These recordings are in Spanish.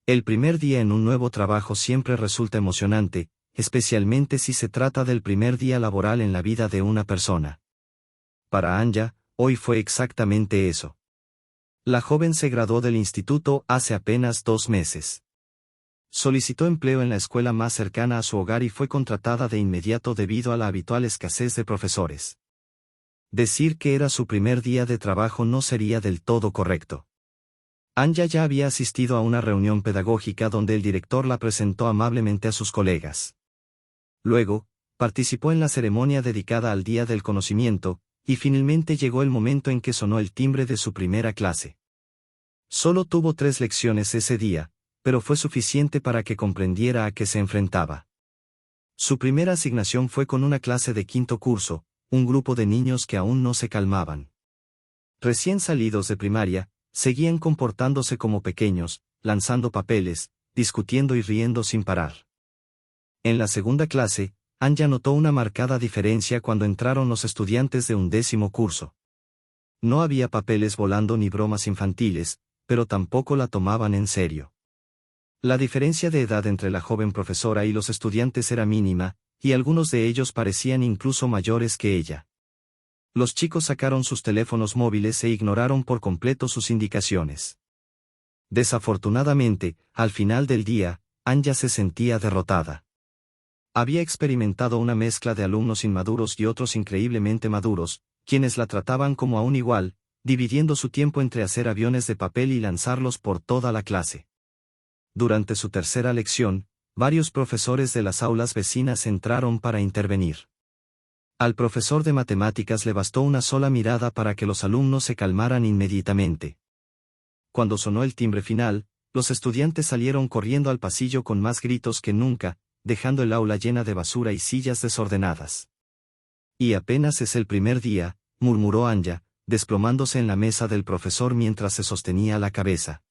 El primer día en un nuevo trabajo siempre resulta emocionante, especialmente si se trata del primer día laboral en la vida de una persona. Para Anya, hoy fue exactamente eso. La joven se graduó del instituto hace apenas 2 meses. Solicitó empleo en la escuela más cercana a su hogar y fue contratada de inmediato debido a la habitual escasez de profesores. Decir que era su primer día de trabajo no sería del todo correcto. Anya ya había asistido a una reunión pedagógica donde el director la presentó amablemente a sus colegas. Luego, participó en la ceremonia dedicada al Día del Conocimiento, y finalmente llegó el momento en que sonó el timbre de su primera clase. Solo tuvo 3 lecciones ese día, pero fue suficiente para que comprendiera a qué se enfrentaba. Su primera asignación fue con una clase de 5º curso, un grupo de niños que aún no se calmaban. Recién salidos de primaria, seguían comportándose como pequeños, lanzando papeles, discutiendo y riendo sin parar. En la segunda clase, Anya notó una marcada diferencia cuando entraron los estudiantes de un 10º curso. No había papeles volando ni bromas infantiles, pero tampoco la tomaban en serio. La diferencia de edad entre la joven profesora y los estudiantes era mínima, y algunos de ellos parecían incluso mayores que ella. Los chicos sacaron sus teléfonos móviles e ignoraron por completo sus indicaciones. Desafortunadamente, al final del día, Anya se sentía derrotada. Había experimentado una mezcla de alumnos inmaduros y otros increíblemente maduros, quienes la trataban como a un igual, dividiendo su tiempo entre hacer aviones de papel y lanzarlos por toda la clase. Durante su tercera lección, varios profesores de las aulas vecinas entraron para intervenir. Al profesor de matemáticas le bastó una sola mirada para que los alumnos se calmaran inmediatamente. Cuando sonó el timbre final, los estudiantes salieron corriendo al pasillo con más gritos que nunca, dejando el aula llena de basura y sillas desordenadas. Y apenas es el primer día, murmuró Anya, desplomándose en la mesa del profesor mientras se sostenía la cabeza.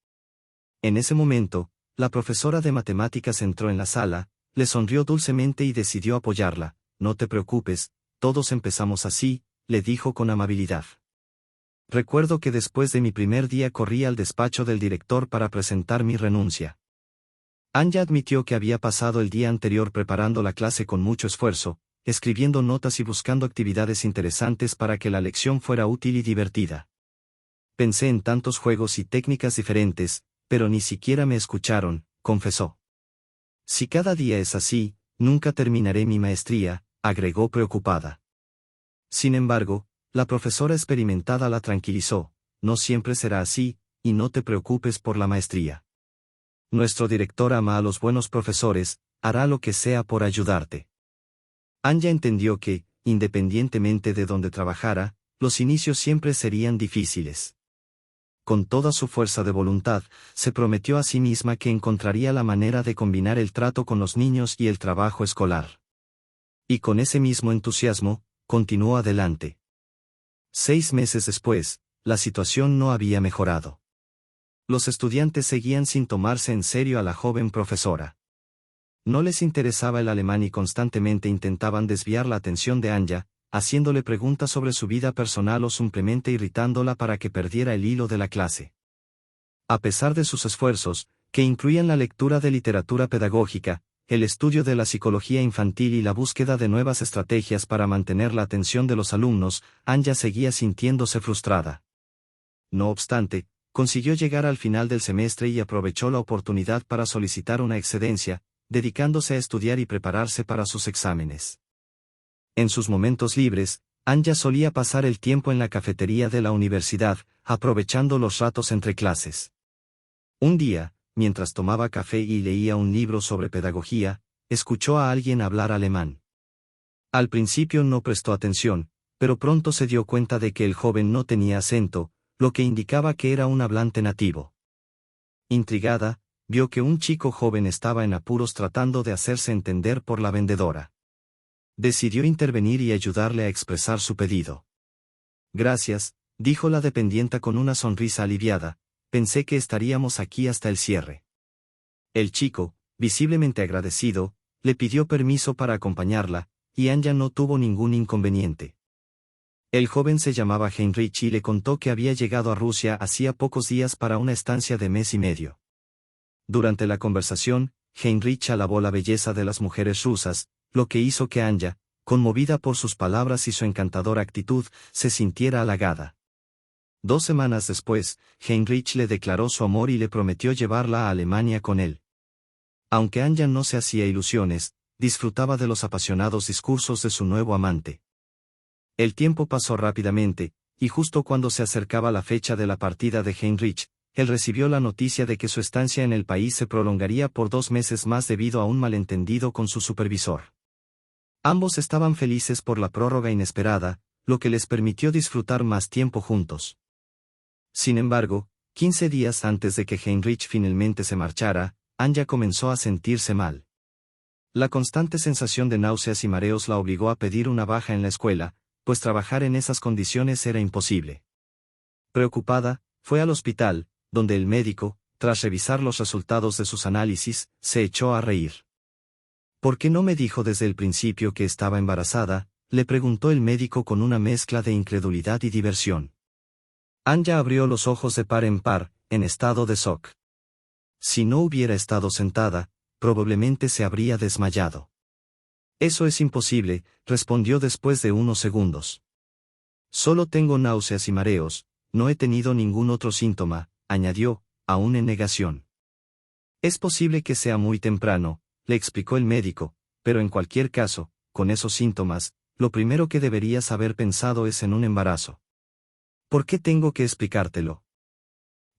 En ese momento, la profesora de matemáticas entró en la sala, le sonrió dulcemente y decidió apoyarla. No te preocupes, todos empezamos así, le dijo con amabilidad. Recuerdo que después de mi primer día corrí al despacho del director para presentar mi renuncia. Anya admitió que había pasado el día anterior preparando la clase con mucho esfuerzo, escribiendo notas y buscando actividades interesantes para que la lección fuera útil y divertida. Pensé en tantos juegos y técnicas diferentes, pero ni siquiera me escucharon, confesó. Si cada día es así, nunca terminaré mi maestría, agregó preocupada. Sin embargo, la profesora experimentada la tranquilizó, no siempre será así, y no te preocupes por la maestría. Nuestro director ama a los buenos profesores, hará lo que sea por ayudarte. Anya entendió que, independientemente de donde trabajara, los inicios siempre serían difíciles. Con toda su fuerza de voluntad, se prometió a sí misma que encontraría la manera de combinar el trato con los niños y el trabajo escolar. Y con ese mismo entusiasmo, continuó adelante. 6 meses después, la situación no había mejorado. Los estudiantes seguían sin tomarse en serio a la joven profesora. No les interesaba el alemán y constantemente intentaban desviar la atención de Anya, haciéndole preguntas sobre su vida personal o simplemente irritándola para que perdiera el hilo de la clase. A pesar de sus esfuerzos, que incluían la lectura de literatura pedagógica, el estudio de la psicología infantil y la búsqueda de nuevas estrategias para mantener la atención de los alumnos, Anya seguía sintiéndose frustrada. No obstante, consiguió llegar al final del semestre y aprovechó la oportunidad para solicitar una excedencia, dedicándose a estudiar y prepararse para sus exámenes. En sus momentos libres, Anya solía pasar el tiempo en la cafetería de la universidad, aprovechando los ratos entre clases. Un día, mientras tomaba café y leía un libro sobre pedagogía, escuchó a alguien hablar alemán. Al principio no prestó atención, pero pronto se dio cuenta de que el joven no tenía acento, lo que indicaba que era un hablante nativo. Intrigada, vio que un chico joven estaba en apuros tratando de hacerse entender por la vendedora. Decidió intervenir y ayudarle a expresar su pedido. Gracias, dijo la dependienta con una sonrisa aliviada, pensé que estaríamos aquí hasta el cierre. El chico, visiblemente agradecido, le pidió permiso para acompañarla, y Anya no tuvo ningún inconveniente. El joven se llamaba Heinrich y le contó que había llegado a Rusia hacía pocos días para una estancia de mes y medio. Durante la conversación, Heinrich alabó la belleza de las mujeres rusas, lo que hizo que Anya, conmovida por sus palabras y su encantadora actitud, se sintiera halagada. 2 semanas después, Heinrich le declaró su amor y le prometió llevarla a Alemania con él. Aunque Anya no se hacía ilusiones, disfrutaba de los apasionados discursos de su nuevo amante. El tiempo pasó rápidamente, y justo cuando se acercaba la fecha de la partida de Heinrich, él recibió la noticia de que su estancia en el país se prolongaría por 2 meses más debido a un malentendido con su supervisor. Ambos estaban felices por la prórroga inesperada, lo que les permitió disfrutar más tiempo juntos. Sin embargo, 15 días antes de que Heinrich finalmente se marchara, Anya comenzó a sentirse mal. La constante sensación de náuseas y mareos la obligó a pedir una baja en la escuela, pues trabajar en esas condiciones era imposible. Preocupada, fue al hospital, donde el médico, tras revisar los resultados de sus análisis, se echó a reír. ¿Por qué no me dijo desde el principio que estaba embarazada?, le preguntó el médico con una mezcla de incredulidad y diversión. Anya abrió los ojos de par en par, en estado de shock. Si no hubiera estado sentada, probablemente se habría desmayado. Eso es imposible, respondió después de unos segundos. Solo tengo náuseas y mareos, no he tenido ningún otro síntoma, añadió, aún en negación. Es posible que sea muy temprano, le explicó el médico, pero en cualquier caso, con esos síntomas, lo primero que deberías haber pensado es en un embarazo. ¿Por qué tengo que explicártelo?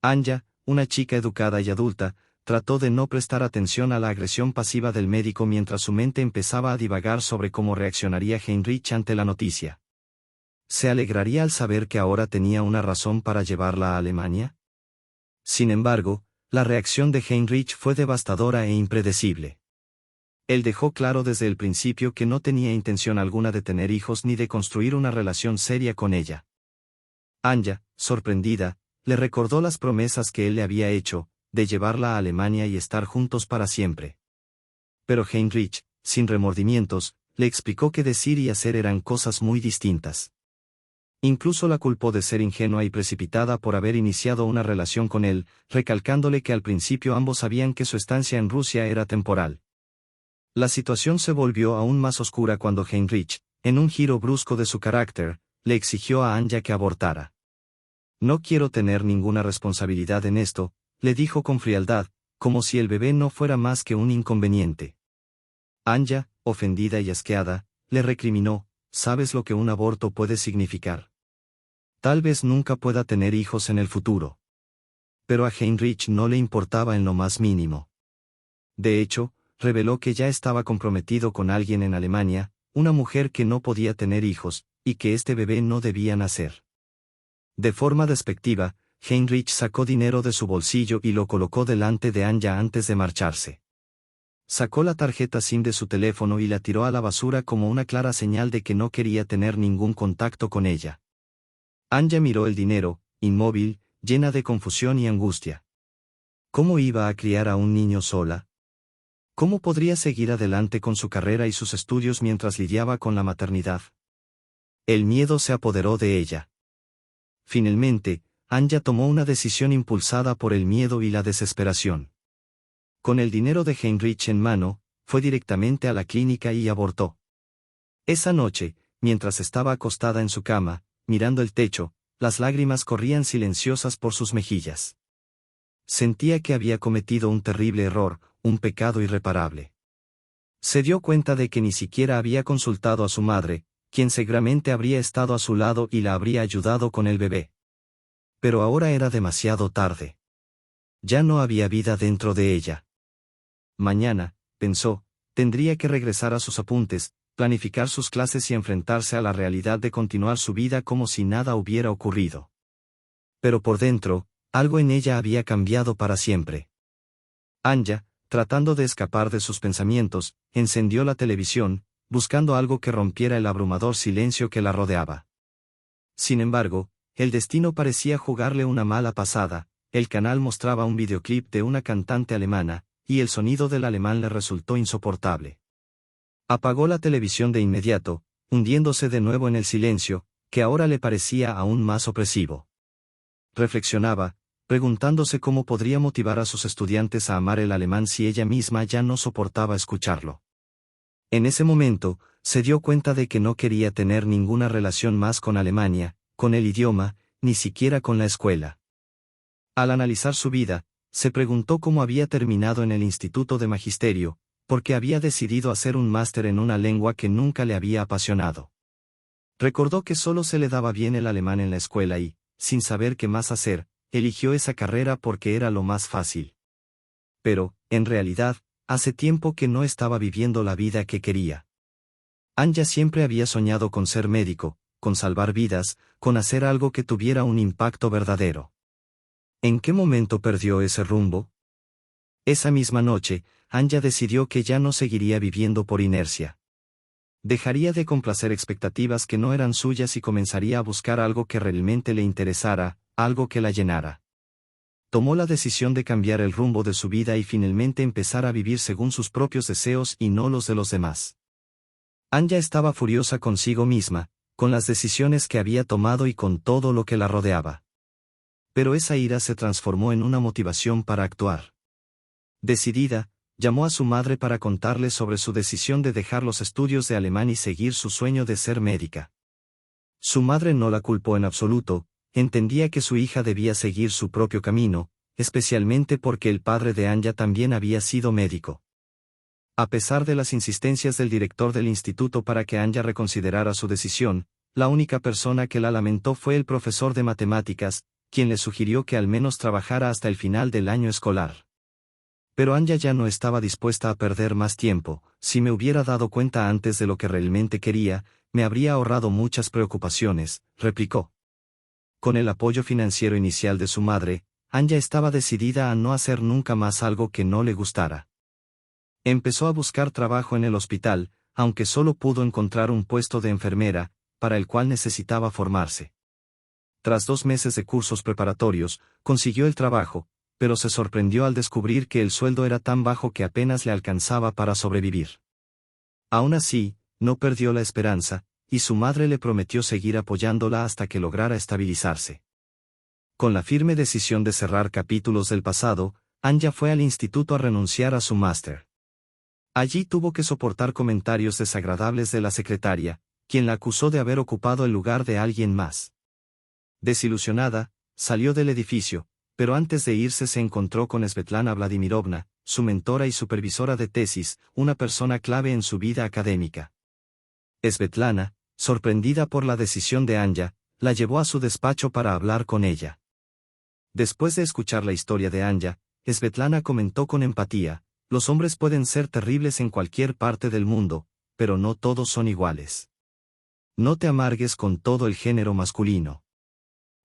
Anya, una chica educada y adulta, trató de no prestar atención a la agresión pasiva del médico mientras su mente empezaba a divagar sobre cómo reaccionaría Heinrich ante la noticia. ¿Se alegraría al saber que ahora tenía una razón para llevarla a Alemania? Sin embargo, la reacción de Heinrich fue devastadora e impredecible. Él dejó claro desde el principio que no tenía intención alguna de tener hijos ni de construir una relación seria con ella. Anya, sorprendida, le recordó las promesas que él le había hecho, de llevarla a Alemania y estar juntos para siempre. Pero Heinrich, sin remordimientos, le explicó que decir y hacer eran cosas muy distintas. Incluso la culpó de ser ingenua y precipitada por haber iniciado una relación con él, recalcándole que al principio ambos sabían que su estancia en Rusia era temporal. La situación se volvió aún más oscura cuando Heinrich, en un giro brusco de su carácter, le exigió a Anya que abortara. No quiero tener ninguna responsabilidad en esto, le dijo con frialdad, como si el bebé no fuera más que un inconveniente. Anya, ofendida y asqueada, le recriminó, ¿sabes lo que un aborto puede significar? Tal vez nunca pueda tener hijos en el futuro. Pero a Heinrich no le importaba en lo más mínimo. De hecho, reveló que ya estaba comprometido con alguien en Alemania, una mujer que no podía tener hijos, y que este bebé no debía nacer. De forma despectiva, Heinrich sacó dinero de su bolsillo y lo colocó delante de Anya antes de marcharse. Sacó la tarjeta SIM de su teléfono y la tiró a la basura como una clara señal de que no quería tener ningún contacto con ella. Anya miró el dinero, inmóvil, llena de confusión y angustia. ¿Cómo iba a criar a un niño sola? ¿Cómo podría seguir adelante con su carrera y sus estudios mientras lidiaba con la maternidad? El miedo se apoderó de ella. Finalmente, Anya tomó una decisión impulsada por el miedo y la desesperación. Con el dinero de Heinrich en mano, fue directamente a la clínica y abortó. Esa noche, mientras estaba acostada en su cama, mirando el techo, las lágrimas corrían silenciosas por sus mejillas. Sentía que había cometido un terrible error, un pecado irreparable. Se dio cuenta de que ni siquiera había consultado a su madre, quien seguramente habría estado a su lado y la habría ayudado con el bebé. Pero ahora era demasiado tarde. Ya no había vida dentro de ella. Mañana, pensó, tendría que regresar a sus apuntes, planificar sus clases y enfrentarse a la realidad de continuar su vida como si nada hubiera ocurrido. Pero por dentro, algo en ella había cambiado para siempre. Anya, tratando de escapar de sus pensamientos, encendió la televisión, buscando algo que rompiera el abrumador silencio que la rodeaba. Sin embargo, el destino parecía jugarle una mala pasada. El canal mostraba un videoclip de una cantante alemana, y el sonido del alemán le resultó insoportable. Apagó la televisión de inmediato, hundiéndose de nuevo en el silencio, que ahora le parecía aún más opresivo. Reflexionaba, preguntándose cómo podría motivar a sus estudiantes a amar el alemán si ella misma ya no soportaba escucharlo. En ese momento, se dio cuenta de que no quería tener ninguna relación más con Alemania, con el idioma, ni siquiera con la escuela. Al analizar su vida, se preguntó cómo había terminado en el Instituto de Magisterio, porque había decidido hacer un máster en una lengua que nunca le había apasionado. Recordó que solo se le daba bien el alemán en la escuela y, sin saber qué más hacer, eligió esa carrera porque era lo más fácil. Pero, en realidad, hace tiempo que no estaba viviendo la vida que quería. Anja siempre había soñado con ser médico, con salvar vidas, con hacer algo que tuviera un impacto verdadero. ¿En qué momento perdió ese rumbo? Esa misma noche, Anja decidió que ya no seguiría viviendo por inercia. Dejaría de complacer expectativas que no eran suyas y comenzaría a buscar algo que realmente le interesara, algo que la llenara. Tomó la decisión de cambiar el rumbo de su vida y finalmente empezar a vivir según sus propios deseos y no los de los demás. Anja estaba furiosa consigo misma, con las decisiones que había tomado y con todo lo que la rodeaba. Pero esa ira se transformó en una motivación para actuar. Decidida, llamó a su madre para contarle sobre su decisión de dejar los estudios de alemán y seguir su sueño de ser médica. Su madre no la culpó en absoluto, entendía que su hija debía seguir su propio camino, especialmente porque el padre de Anja también había sido médico. A pesar de las insistencias del director del instituto para que Anja reconsiderara su decisión, la única persona que la lamentó fue el profesor de matemáticas, quien le sugirió que al menos trabajara hasta el final del año escolar. Pero Anja ya no estaba dispuesta a perder más tiempo. Si me hubiera dado cuenta antes de lo que realmente quería, me habría ahorrado muchas preocupaciones, replicó. Con el apoyo financiero inicial de su madre, Anja estaba decidida a no hacer nunca más algo que no le gustara. Empezó a buscar trabajo en el hospital, aunque solo pudo encontrar un puesto de enfermera, para el cual necesitaba formarse. Tras 2 meses de cursos preparatorios, consiguió el trabajo, pero se sorprendió al descubrir que el sueldo era tan bajo que apenas le alcanzaba para sobrevivir. Aún así, no perdió la esperanza, y su madre le prometió seguir apoyándola hasta que lograra estabilizarse. Con la firme decisión de cerrar capítulos del pasado, Anja fue al instituto a renunciar a su máster. Allí tuvo que soportar comentarios desagradables de la secretaria, quien la acusó de haber ocupado el lugar de alguien más. Desilusionada, salió del edificio, pero antes de irse se encontró con Svetlana Vladimirovna, su mentora y supervisora de tesis, una persona clave en su vida académica. Svetlana, sorprendida por la decisión de Anja, la llevó a su despacho para hablar con ella. Después de escuchar la historia de Anja, Svetlana comentó con empatía: los hombres pueden ser terribles en cualquier parte del mundo, pero no todos son iguales. No te amargues con todo el género masculino.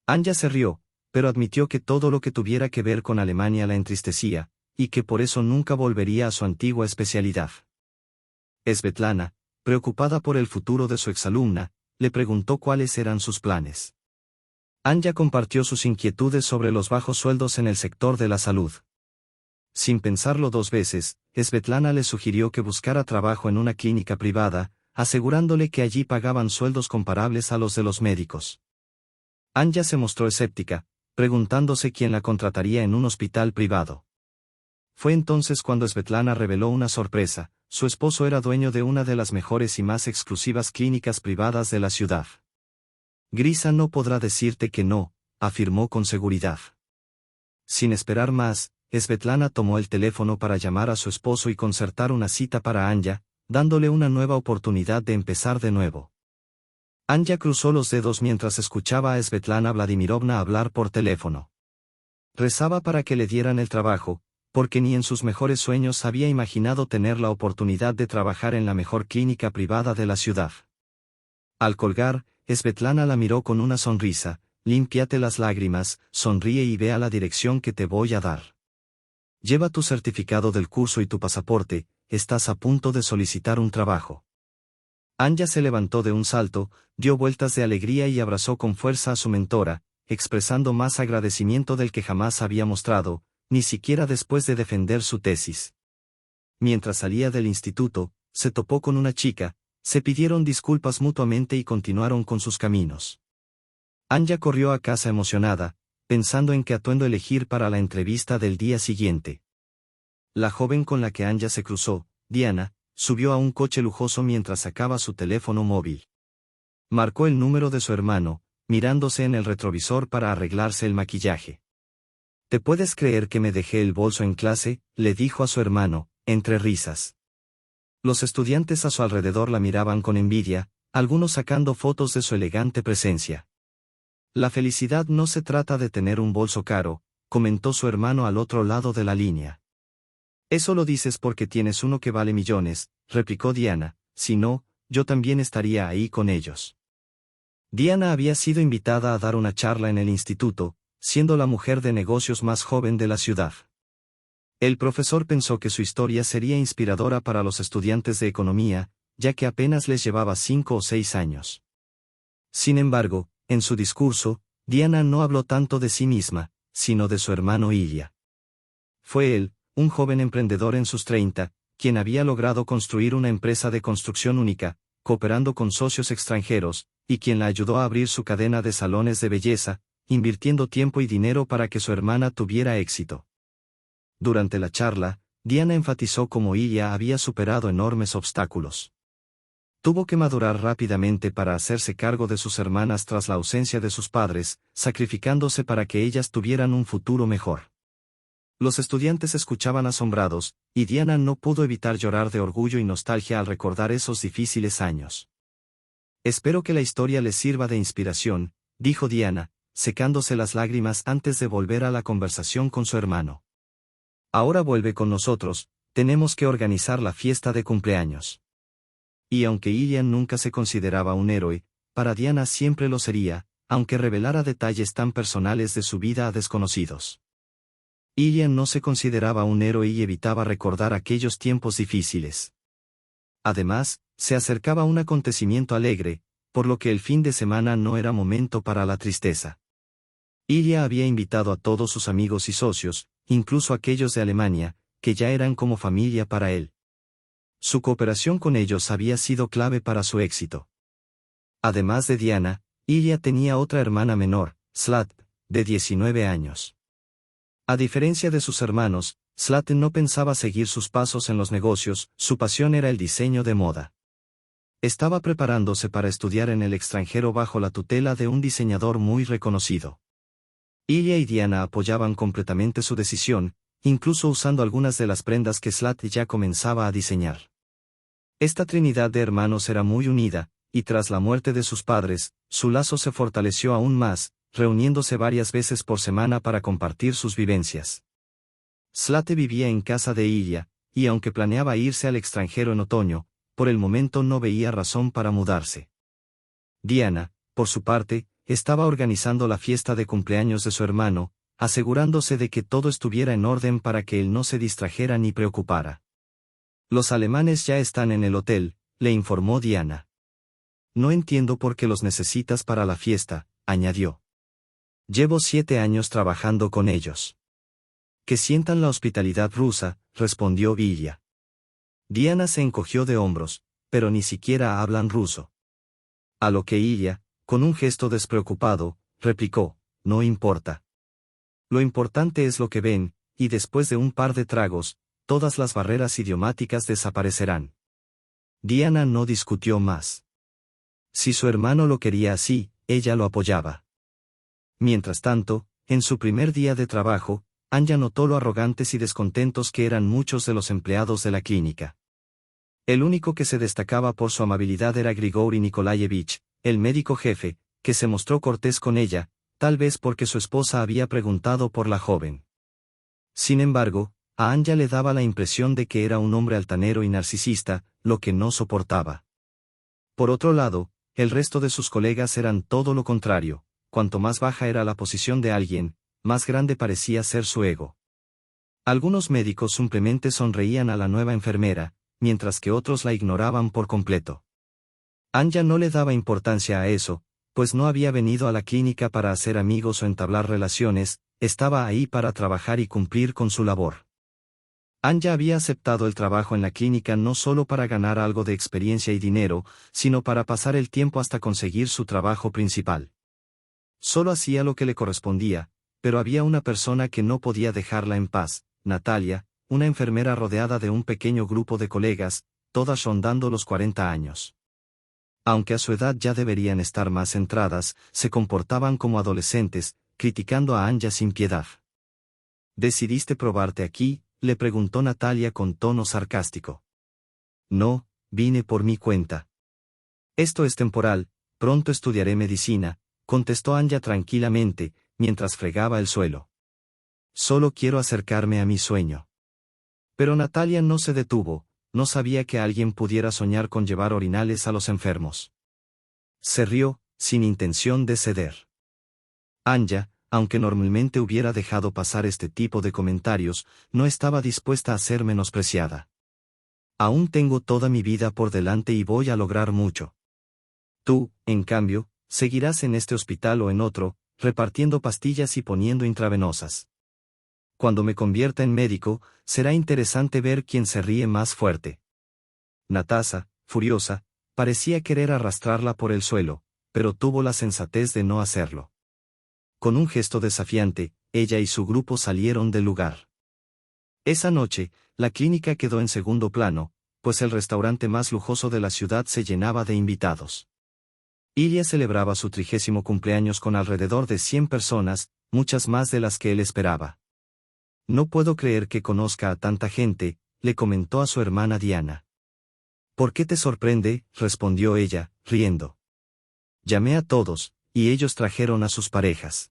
Anja se rió, pero admitió que todo lo que tuviera que ver con Alemania la entristecía, y que por eso nunca volvería a su antigua especialidad. Svetlana, preocupada por el futuro de su exalumna, le preguntó cuáles eran sus planes. Anja compartió sus inquietudes sobre los bajos sueldos en el sector de la salud. Sin pensarlo 2 veces, Svetlana le sugirió que buscara trabajo en una clínica privada, asegurándole que allí pagaban sueldos comparables a los de los médicos. Anja se mostró escéptica, preguntándose quién la contrataría en un hospital privado. Fue entonces cuando Svetlana reveló una sorpresa: su esposo era dueño de una de las mejores y más exclusivas clínicas privadas de la ciudad. Grisa no podrá decirte que no, afirmó con seguridad. Sin esperar más, Svetlana tomó el teléfono para llamar a su esposo y concertar una cita para Anja, dándole una nueva oportunidad de empezar de nuevo. Anja cruzó los dedos mientras escuchaba a Svetlana Vladimirovna hablar por teléfono. Rezaba para que le dieran el trabajo, porque ni en sus mejores sueños había imaginado tener la oportunidad de trabajar en la mejor clínica privada de la ciudad. Al colgar, Svetlana la miró con una sonrisa: límpiate las lágrimas, sonríe y ve a la dirección que te voy a dar. Lleva tu certificado del curso y tu pasaporte, estás a punto de solicitar un trabajo. Anja se levantó de un salto, dio vueltas de alegría y abrazó con fuerza a su mentora, expresando más agradecimiento del que jamás había mostrado, ni siquiera después de defender su tesis. Mientras salía del instituto, se topó con una chica, se pidieron disculpas mutuamente y continuaron con sus caminos. Anja corrió a casa emocionada, pensando en qué atuendo elegir para la entrevista del día siguiente. La joven con la que Anja se cruzó, Diana, subió a un coche lujoso mientras sacaba su teléfono móvil. Marcó el número de su hermano, mirándose en el retrovisor para arreglarse el maquillaje. «¿Te puedes creer que me dejé el bolso en clase?», le dijo a su hermano, entre risas. Los estudiantes a su alrededor la miraban con envidia, algunos sacando fotos de su elegante presencia. «La felicidad no se trata de tener un bolso caro», comentó su hermano al otro lado de la línea. «Eso lo dices porque tienes uno que vale millones», replicó Diana, «si no, yo también estaría ahí con ellos». Diana había sido invitada a dar una charla en el instituto, siendo la mujer de negocios más joven de la ciudad. El profesor pensó que su historia sería inspiradora para los estudiantes de economía, ya que apenas les llevaba 5 o 6 años. Sin embargo, en su discurso, Diana no habló tanto de sí misma, sino de su hermano Ilya. Fue él, un joven emprendedor en sus 30, quien había logrado construir una empresa de construcción única, cooperando con socios extranjeros, y quien la ayudó a abrir su cadena de salones de belleza, invirtiendo tiempo y dinero para que su hermana tuviera éxito. Durante la charla, Diana enfatizó cómo Ilya había superado enormes obstáculos. Tuvo que madurar rápidamente para hacerse cargo de sus hermanas tras la ausencia de sus padres, sacrificándose para que ellas tuvieran un futuro mejor. Los estudiantes escuchaban asombrados, y Diana no pudo evitar llorar de orgullo y nostalgia al recordar esos difíciles años. «Espero que la historia les sirva de inspiración», dijo Diana, secándose las lágrimas antes de volver a la conversación con su hermano. «Ahora vuelve con nosotros, tenemos que organizar la fiesta de cumpleaños». Y aunque Ilya nunca se consideraba un héroe, para Diana siempre lo sería, aunque revelara detalles tan personales de su vida a desconocidos. Ilya no se consideraba un héroe y evitaba recordar aquellos tiempos difíciles. Además, se acercaba un acontecimiento alegre, por lo que el fin de semana no era momento para la tristeza. Ilya había invitado a todos sus amigos y socios, incluso aquellos de Alemania, que ya eran como familia para él. Su cooperación con ellos había sido clave para su éxito. Además de Diana, Ilya tenía otra hermana menor, Zlat, de 19 años. A diferencia de sus hermanos, Zlat no pensaba seguir sus pasos en los negocios, su pasión era el diseño de moda. Estaba preparándose para estudiar en el extranjero bajo la tutela de un diseñador muy reconocido. Ilya y Diana apoyaban completamente su decisión, incluso usando algunas de las prendas que Zlat ya comenzaba a diseñar. Esta trinidad de hermanos era muy unida, y tras la muerte de sus padres, su lazo se fortaleció aún más, reuniéndose varias veces por semana para compartir sus vivencias. Zlat vivía en casa de Ilya, y aunque planeaba irse al extranjero en otoño, por el momento no veía razón para mudarse. Diana, por su parte, estaba organizando la fiesta de cumpleaños de su hermano, asegurándose de que todo estuviera en orden para que él no se distrajera ni preocupara. «Los alemanes ya están en el hotel», le informó Diana. «No entiendo por qué los necesitas para la fiesta», añadió. «Llevo 7 años trabajando con ellos». «Que sientan la hospitalidad rusa», respondió Ilya. Diana se encogió de hombros, «pero ni siquiera hablan ruso». A lo que Ilya, con un gesto despreocupado, replicó, «No importa. Lo importante es lo que ven, y después de un par de tragos, todas las barreras idiomáticas desaparecerán». Diana no discutió más. Si su hermano lo quería así, ella lo apoyaba. Mientras tanto, en su primer día de trabajo, Anja notó lo arrogantes y descontentos que eran muchos de los empleados de la clínica. El único que se destacaba por su amabilidad era Grigori Nikolaevich, el médico jefe, que se mostró cortés con ella, tal vez porque su esposa había preguntado por la joven. Sin embargo, a Anja le daba la impresión de que era un hombre altanero y narcisista, lo que no soportaba. Por otro lado, el resto de sus colegas eran todo lo contrario, cuanto más baja era la posición de alguien, más grande parecía ser su ego. Algunos médicos simplemente sonreían a la nueva enfermera, mientras que otros la ignoraban por completo. Anja no le daba importancia a eso, pues no había venido a la clínica para hacer amigos o entablar relaciones, estaba ahí para trabajar y cumplir con su labor. Anja había aceptado el trabajo en la clínica no solo para ganar algo de experiencia y dinero, sino para pasar el tiempo hasta conseguir su trabajo principal. Solo hacía lo que le correspondía, pero había una persona que no podía dejarla en paz, Natalia, una enfermera rodeada de un pequeño grupo de colegas, todas rondando los 40 años. Aunque a su edad ya deberían estar más centradas, se comportaban como adolescentes, criticando a Anja sin piedad. ¿Decidiste probarte aquí?, le preguntó Natalia con tono sarcástico. No, vine por mi cuenta. Esto es temporal, pronto estudiaré medicina, contestó Anja tranquilamente, mientras fregaba el suelo. Solo quiero acercarme a mi sueño. Pero Natalia no se detuvo, no sabía que alguien pudiera soñar con llevar orinales a los enfermos. Se rió, sin intención de ceder. Anja, aunque normalmente hubiera dejado pasar este tipo de comentarios, no estaba dispuesta a ser menospreciada. Aún tengo toda mi vida por delante y voy a lograr mucho. Tú, en cambio, seguirás en este hospital o en otro, repartiendo pastillas y poniendo intravenosas. Cuando me convierta en médico, será interesante ver quién se ríe más fuerte. Natasa, furiosa, parecía querer arrastrarla por el suelo, pero tuvo la sensatez de no hacerlo. Con un gesto desafiante, ella y su grupo salieron del lugar. Esa noche, la clínica quedó en segundo plano, pues el restaurante más lujoso de la ciudad se llenaba de invitados. Ilya celebraba su 30º cumpleaños con alrededor de 100 personas, muchas más de las que él esperaba. No puedo creer que conozca a tanta gente, le comentó a su hermana Diana. ¿Por qué te sorprende?, respondió ella, riendo. Llamé a todos, y ellos trajeron a sus parejas.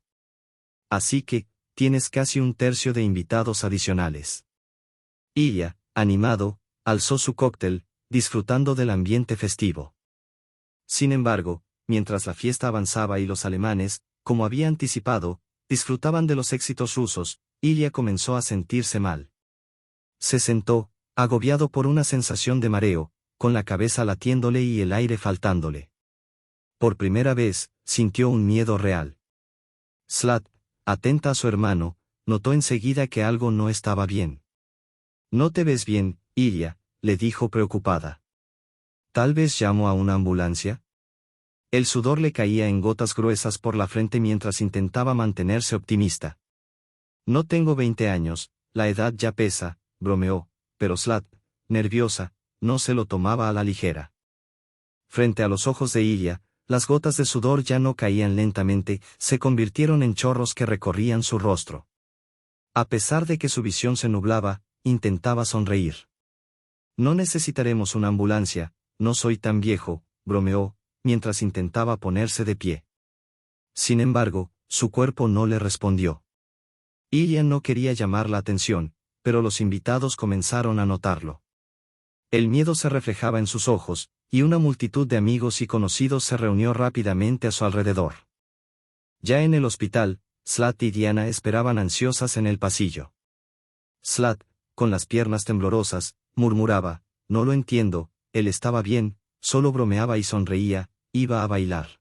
Así que, tienes casi un tercio de invitados adicionales. Ilya, animado, alzó su cóctel, disfrutando del ambiente festivo. Sin embargo, mientras la fiesta avanzaba y los alemanes, como había anticipado, disfrutaban de los éxitos rusos, Ilya comenzó a sentirse mal. Se sentó, agobiado por una sensación de mareo, con la cabeza latiéndole y el aire faltándole. Por primera vez, sintió un miedo real. Zlat, atenta a su hermano, notó enseguida que algo no estaba bien. No te ves bien, Ilya, le dijo preocupada. ¿Tal vez llamo a una ambulancia? El sudor le caía en gotas gruesas por la frente mientras intentaba mantenerse optimista. No tengo 20 años, la edad ya pesa, bromeó, pero Zlat, nerviosa, no se lo tomaba a la ligera. Frente a los ojos de Ilya, las gotas de sudor ya no caían lentamente, se convirtieron en chorros que recorrían su rostro. A pesar de que su visión se nublaba, intentaba sonreír. No necesitaremos una ambulancia, no soy tan viejo, bromeó, mientras intentaba ponerse de pie. Sin embargo, su cuerpo no le respondió. Ilya no quería llamar la atención, pero los invitados comenzaron a notarlo. El miedo se reflejaba en sus ojos, y una multitud de amigos y conocidos se reunió rápidamente a su alrededor. Ya en el hospital, Zlat y Diana esperaban ansiosas en el pasillo. Zlat, con las piernas temblorosas, murmuraba, no lo entiendo, él estaba bien, solo bromeaba y sonreía, iba a bailar.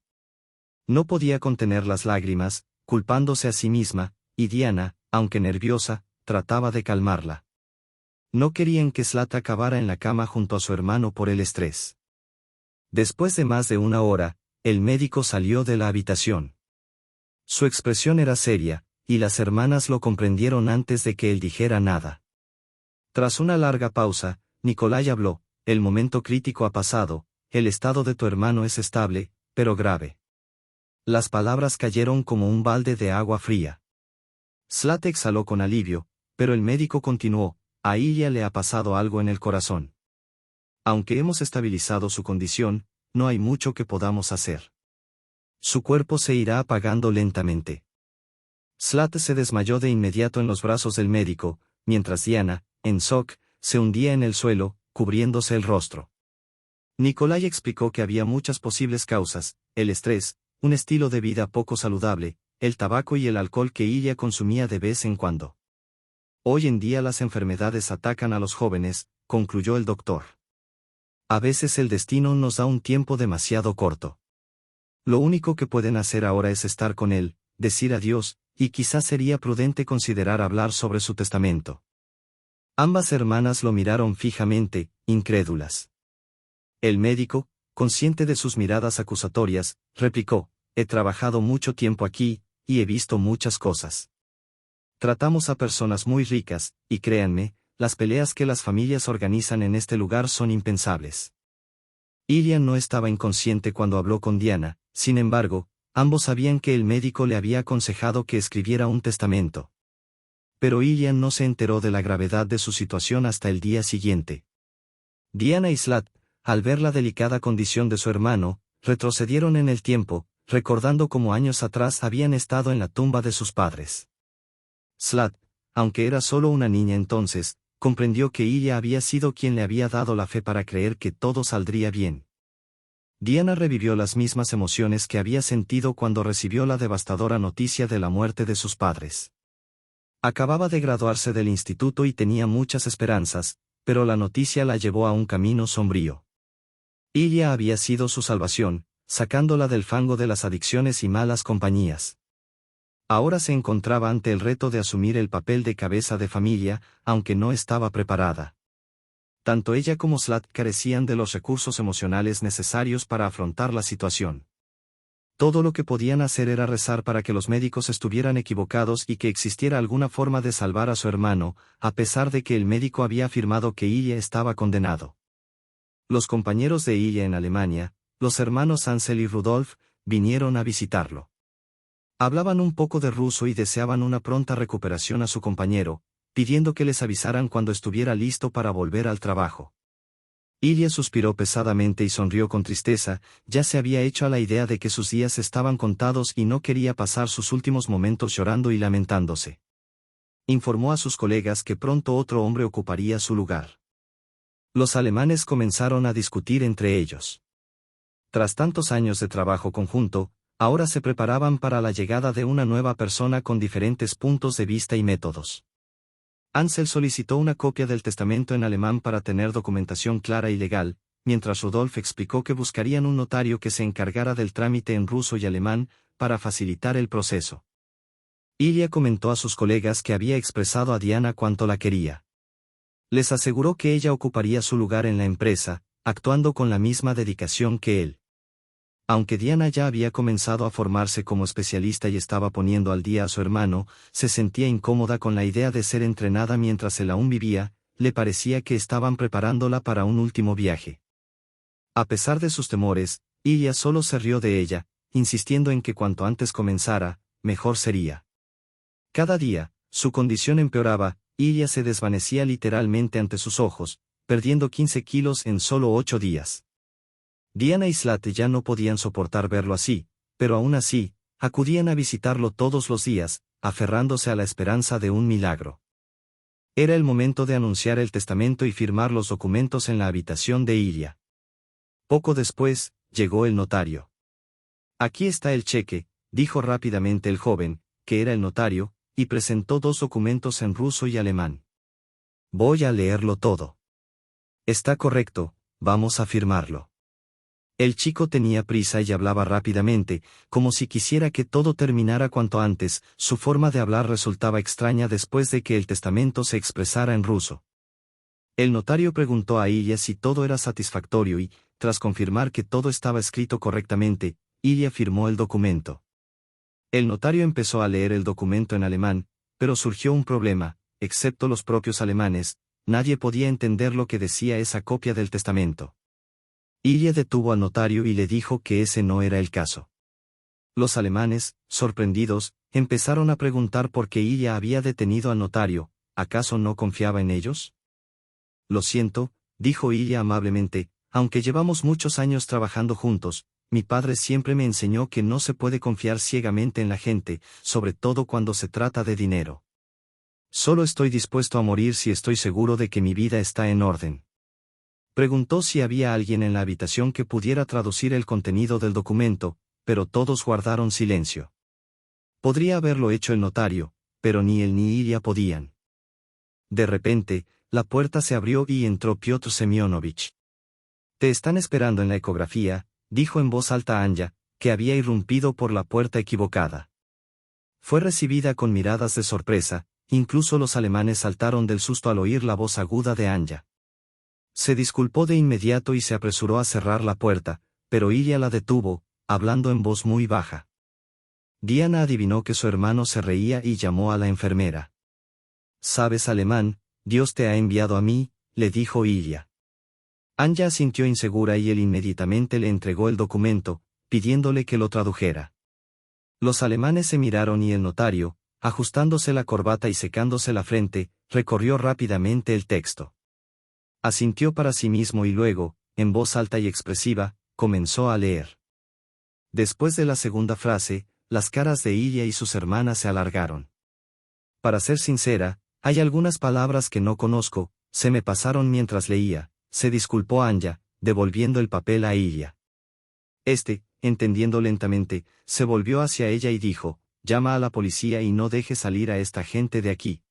No podía contener las lágrimas, culpándose a sí misma, y Diana, aunque nerviosa, trataba de calmarla. No querían que Zlat acabara en la cama junto a su hermano por el estrés. Después de más de una hora, el médico salió de la habitación. Su expresión era seria, y las hermanas lo comprendieron antes de que él dijera nada. Tras una larga pausa, Nikolai habló, el momento crítico ha pasado, el estado de tu hermano es estable, pero grave. Las palabras cayeron como un balde de agua fría. Zlat exhaló con alivio, pero el médico continuó, a Ilya le ha pasado algo en el corazón. Aunque hemos estabilizado su condición, no hay mucho que podamos hacer. Su cuerpo se irá apagando lentamente. Zlat se desmayó de inmediato en los brazos del médico, mientras Diana, en shock, se hundía en el suelo, cubriéndose el rostro. Nikolai explicó que había muchas posibles causas, el estrés, un estilo de vida poco saludable, el tabaco y el alcohol que Ilya consumía de vez en cuando. Hoy en día las enfermedades atacan a los jóvenes, concluyó el doctor. A veces el destino nos da un tiempo demasiado corto. Lo único que pueden hacer ahora es estar con él, decir adiós, y quizás sería prudente considerar hablar sobre su testamento. Ambas hermanas lo miraron fijamente, incrédulas. El médico, consciente de sus miradas acusatorias, replicó, he trabajado mucho tiempo aquí, y he visto muchas cosas. Tratamos a personas muy ricas, y créanme, las peleas que las familias organizan en este lugar son impensables. Ilian no estaba inconsciente cuando habló con Diana, sin embargo, ambos sabían que el médico le había aconsejado que escribiera un testamento. Pero Ilian no se enteró de la gravedad de su situación hasta el día siguiente. Diana y Slat, al ver la delicada condición de su hermano, retrocedieron en el tiempo, recordando cómo años atrás habían estado en la tumba de sus padres. Slat, aunque era solo una niña entonces, comprendió que Ilia había sido quien le había dado la fe para creer que todo saldría bien. Diana revivió las mismas emociones que había sentido cuando recibió la devastadora noticia de la muerte de sus padres. Acababa de graduarse del instituto y tenía muchas esperanzas, pero la noticia la llevó a un camino sombrío. Ilia había sido su salvación, sacándola del fango de las adicciones y malas compañías. Ahora se encontraba ante el reto de asumir el papel de cabeza de familia, aunque no estaba preparada. Tanto ella como Slat carecían de los recursos emocionales necesarios para afrontar la situación. Todo lo que podían hacer era rezar para que los médicos estuvieran equivocados y que existiera alguna forma de salvar a su hermano, a pesar de que el médico había afirmado que Ilia estaba condenado. Los compañeros de Ilia en Alemania, los hermanos Ansel y Rudolf, vinieron a visitarlo. Hablaban un poco de ruso y deseaban una pronta recuperación a su compañero, pidiendo que les avisaran cuando estuviera listo para volver al trabajo. Ilia suspiró pesadamente y sonrió con tristeza, ya se había hecho a la idea de que sus días estaban contados y no quería pasar sus últimos momentos llorando y lamentándose. Informó a sus colegas que pronto otro hombre ocuparía su lugar. Los alemanes comenzaron a discutir entre ellos. Tras tantos años de trabajo conjunto, ahora se preparaban para la llegada de una nueva persona con diferentes puntos de vista y métodos. Ansel solicitó una copia del testamento en alemán para tener documentación clara y legal, mientras Rudolf explicó que buscarían un notario que se encargara del trámite en ruso y alemán, para facilitar el proceso. Ilia comentó a sus colegas que había expresado a Diana cuánto la quería. Les aseguró que ella ocuparía su lugar en la empresa, actuando con la misma dedicación que él. Aunque Diana ya había comenzado a formarse como especialista y estaba poniendo al día a su hermano, se sentía incómoda con la idea de ser entrenada mientras él aún vivía, le parecía que estaban preparándola para un último viaje. A pesar de sus temores, Ilia solo se rió de ella, insistiendo en que cuanto antes comenzara, mejor sería. Cada día, su condición empeoraba, Ilia se desvanecía literalmente ante sus ojos, perdiendo 15 kilos en solo 8 días. Diana y Slat ya no podían soportar verlo así, pero aún así, acudían a visitarlo todos los días, aferrándose a la esperanza de un milagro. Era el momento de anunciar el testamento y firmar los documentos en la habitación de Ilia. Poco después, llegó el notario. Aquí está el cheque, dijo rápidamente el joven, que era el notario, y presentó 2 documentos en ruso y alemán. Voy a leerlo todo. Está correcto, vamos a firmarlo. El chico tenía prisa y hablaba rápidamente, como si quisiera que todo terminara cuanto antes. Su forma de hablar resultaba extraña después de que el testamento se expresara en ruso. El notario preguntó a Ilia si todo era satisfactorio y, tras confirmar que todo estaba escrito correctamente, Ilia firmó el documento. El notario empezó a leer el documento en alemán, pero surgió un problema: excepto los propios alemanes, nadie podía entender lo que decía esa copia del testamento. Ilia detuvo al notario y le dijo que ese no era el caso. Los alemanes, sorprendidos, empezaron a preguntar por qué Ilia había detenido al notario. ¿Acaso no confiaba en ellos? Lo siento, dijo Ilia amablemente, aunque llevamos muchos años trabajando juntos, mi padre siempre me enseñó que no se puede confiar ciegamente en la gente, sobre todo cuando se trata de dinero. Solo estoy dispuesto a morir si estoy seguro de que mi vida está en orden. Preguntó si había alguien en la habitación que pudiera traducir el contenido del documento, pero todos guardaron silencio. Podría haberlo hecho el notario, pero ni él ni Ilia podían. De repente, la puerta se abrió y entró Piotr Semyonovich. Te están esperando en la ecografía, dijo en voz alta Anya, que había irrumpido por la puerta equivocada. Fue recibida con miradas de sorpresa, incluso los alemanes saltaron del susto al oír la voz aguda de Anya. Se disculpó de inmediato y se apresuró a cerrar la puerta, pero Ilia la detuvo, hablando en voz muy baja. Diana adivinó que su hermano se reía y llamó a la enfermera. Sabes alemán, Dios te ha enviado a mí, le dijo Ilya. Anja asintió insegura y él inmediatamente le entregó el documento, pidiéndole que lo tradujera. Los alemanes se miraron y el notario, ajustándose la corbata y secándose la frente, recorrió rápidamente el texto. Asintió para sí mismo y luego, en voz alta y expresiva, comenzó a leer. Después de la segunda frase, las caras de Ilya y sus hermanas se alargaron. Para ser sincera, hay algunas palabras que no conozco, se me pasaron mientras leía, se disculpó Anja, devolviendo el papel a Ilya. Entendiendo lentamente, se volvió hacia ella y dijo, llama a la policía y no deje salir a esta gente de aquí.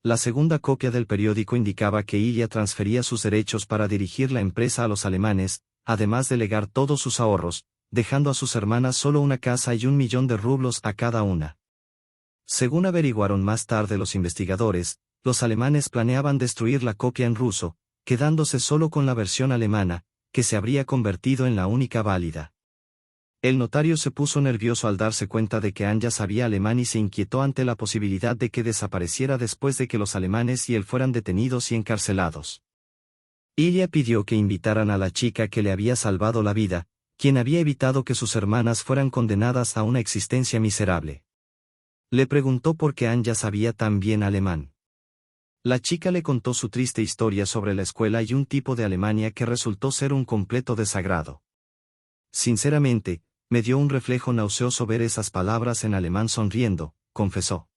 La segunda copia del periódico indicaba que Ilya transfería sus derechos para dirigir la empresa a los alemanes, además de legar todos sus ahorros, dejando a sus hermanas solo una casa y 1.000.000 de rublos a cada una. Según averiguaron más tarde los investigadores, los alemanes planeaban destruir la copia en ruso, quedándose solo con la versión alemana, que se habría convertido en la única válida. El notario se puso nervioso al darse cuenta de que Anja sabía alemán y se inquietó ante la posibilidad de que desapareciera después de que los alemanes y él fueran detenidos y encarcelados. Ilya pidió que invitaran a la chica que le había salvado la vida, quien había evitado que sus hermanas fueran condenadas a una existencia miserable. Le preguntó por qué Anja sabía tan bien alemán. La chica le contó su triste historia sobre la escuela y un tipo de Alemania que resultó ser un completo desagrado. Sinceramente, me dio un reflejo nauseoso ver esas palabras en alemán sonriendo, confesó.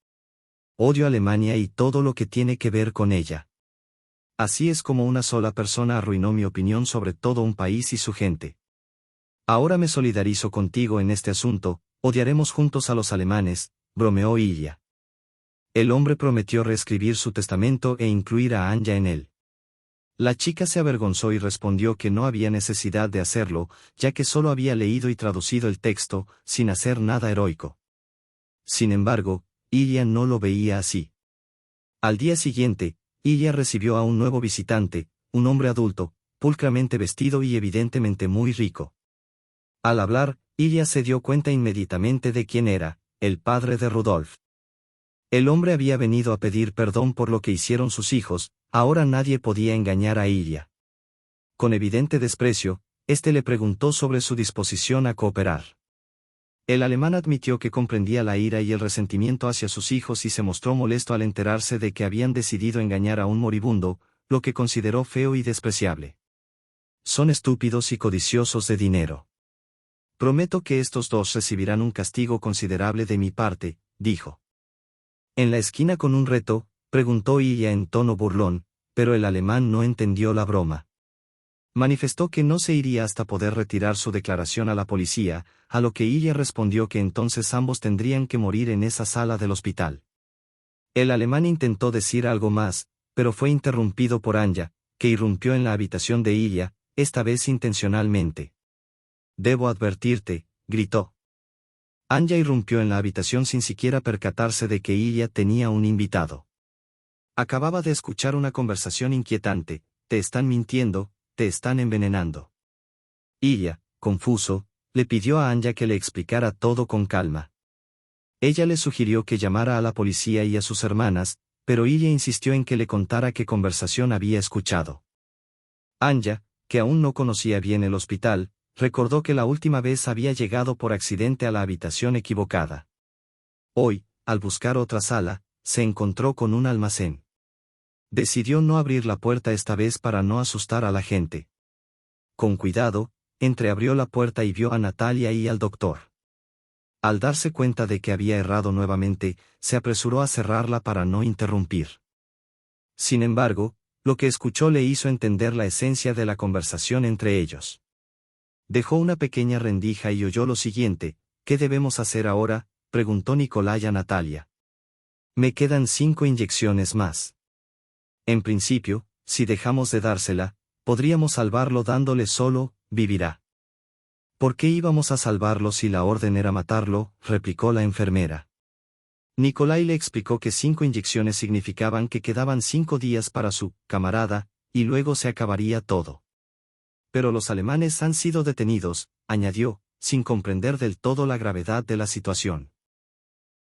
Odio Alemania y todo lo que tiene que ver con ella. Así es como una sola persona arruinó mi opinión sobre todo un país y su gente. Ahora me solidarizo contigo en este asunto, odiaremos juntos a los alemanes, bromeó Ilya. El hombre prometió reescribir su testamento e incluir a Anja en él. La chica se avergonzó y respondió que no había necesidad de hacerlo, ya que solo había leído y traducido el texto, sin hacer nada heroico. Sin embargo, Ilya no lo veía así. Al día siguiente, Ilya recibió a un nuevo visitante, un hombre adulto, pulcramente vestido y evidentemente muy rico. Al hablar, Ilya se dio cuenta inmediatamente de quién era, el padre de Rudolf. El hombre había venido a pedir perdón por lo que hicieron sus hijos, ahora nadie podía engañar a Ilya. Con evidente desprecio, le preguntó sobre su disposición a cooperar. El alemán admitió que comprendía la ira y el resentimiento hacia sus hijos y se mostró molesto al enterarse de que habían decidido engañar a un moribundo, lo que consideró feo y despreciable. Son estúpidos y codiciosos de dinero. Prometo que estos dos recibirán un castigo considerable de mi parte, dijo. En la esquina con un reto, preguntó Ilya en tono burlón, pero el alemán no entendió la broma. Manifestó que no se iría hasta poder retirar su declaración a la policía, a lo que Ilya respondió que entonces ambos tendrían que morir en esa sala del hospital. El alemán intentó decir algo más, pero fue interrumpido por Anja, que irrumpió en la habitación de Ilya, esta vez intencionalmente. Debo advertirte, gritó. Anja irrumpió en la habitación sin siquiera percatarse de que Ilya tenía un invitado. Acababa de escuchar una conversación inquietante, te están mintiendo, te están envenenando. Ilya, confuso, le pidió a Anja que le explicara todo con calma. Ella le sugirió que llamara a la policía y a sus hermanas, pero Ilya insistió en que le contara qué conversación había escuchado. Anja, que aún no conocía bien el hospital, recordó que la última vez había llegado por accidente a la habitación equivocada. Hoy, al buscar otra sala, se encontró con un almacén. Decidió no abrir la puerta esta vez para no asustar a la gente. Con cuidado, entreabrió la puerta y vio a Natalia y al doctor. Al darse cuenta de que había errado nuevamente, se apresuró a cerrarla para no interrumpir. Sin embargo, lo que escuchó le hizo entender la esencia de la conversación entre ellos. Dejó una pequeña rendija y oyó lo siguiente: ¿qué debemos hacer ahora?, preguntó Nikolai a Natalia. Me quedan 5 inyecciones más. En principio, si dejamos de dársela, podríamos salvarlo dándole solo, vivirá. ¿Por qué íbamos a salvarlo si la orden era matarlo?, replicó la enfermera. Nikolai le explicó que 5 inyecciones significaban que quedaban 5 días para su camarada, y luego se acabaría todo. Pero los alemanes han sido detenidos, añadió, sin comprender del todo la gravedad de la situación.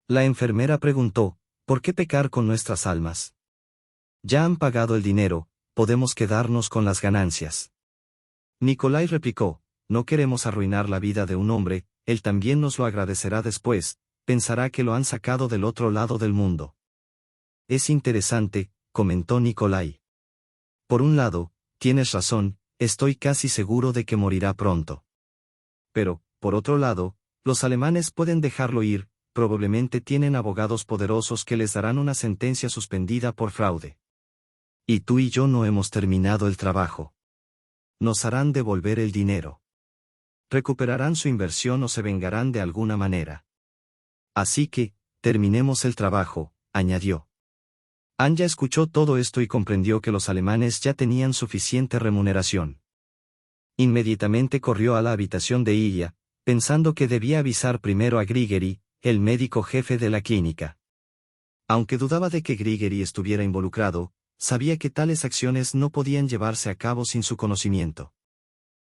La enfermera preguntó, ¿Por qué pecar con nuestras almas? Ya han pagado el dinero, podemos quedarnos con las ganancias. Nikolai replicó, no queremos arruinar la vida de un hombre, él también nos lo agradecerá después, pensará que lo han sacado del otro lado del mundo. Es interesante, comentó Nikolai. Por un lado, tienes razón, estoy casi seguro de que morirá pronto. Pero, por otro lado, los alemanes pueden dejarlo ir, probablemente tienen abogados poderosos que les darán una sentencia suspendida por fraude. Y tú y yo no hemos terminado el trabajo. Nos harán devolver el dinero. Recuperarán su inversión o se vengarán de alguna manera. Así que, terminemos el trabajo, añadió. Anja escuchó todo esto y comprendió que los alemanes ya tenían suficiente remuneración. Inmediatamente corrió a la habitación de Ilya, pensando que debía avisar primero a Grigori, el médico jefe de la clínica. Aunque dudaba de que Grigori estuviera involucrado, sabía que tales acciones no podían llevarse a cabo sin su conocimiento.